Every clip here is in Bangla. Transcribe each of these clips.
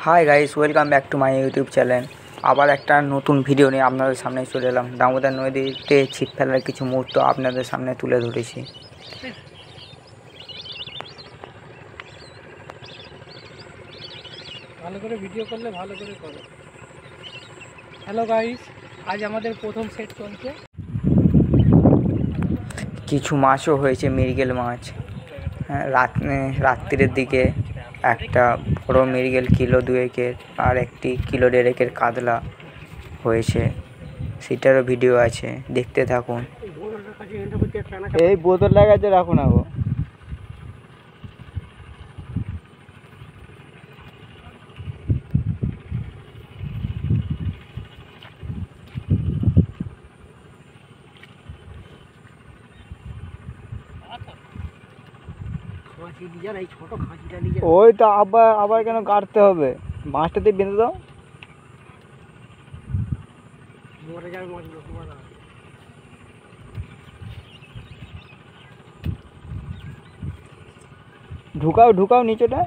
Hi guys, welcome back to my YouTube channel. আবার একটা নতুন ভিডিও নিয়ে আপনাদের সামনে চলে এলাম। দামোদর নদীতে ছিপ ফেলার কিছু মুহূর্ত আপনাদের সামনে তুলে ধরেছি। ভালো করে ভিডিও করলে ভালো করে করো। হ্যালো গাইস, আজ আমাদের প্রথম সেট চলছে। কিছু মাছও হয়েছে, মৃগেল মাছ। হ্যাঁ, রাত্রির দিকে একটা বড় মৃগেল কিলো 2 আর একটি কিলো 1.5 কাতলা হয়েছে, সেটারও ভিডিও আছে, দেখতে থাকুন। এই বোতল লাগাতে রাখুন আগো। ওই তো আবার কেন কাটতে হবে? মাছটাতে বেঁধে দাও। ঢুকাও নিচেটা।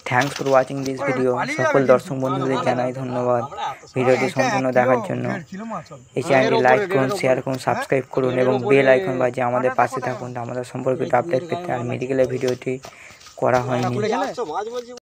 Thanks for watching this video. সকল দর্শক বন্ধুদের জানাই ধন্যবাদ ভিডিওটি সম্পূর্ণ দেখার জন্য। এই চ্যানেলটি লাইক করুন, শেয়ার করুন, সাবস্ক্রাইব করুন এবং বেল আইকন বাজিয়ে আমাদের পাশে থাকুন আমাদের সম্পর্কিত আপডেট পেতে। আর মেডিকেলের ভিডিওটি করা হয়নি।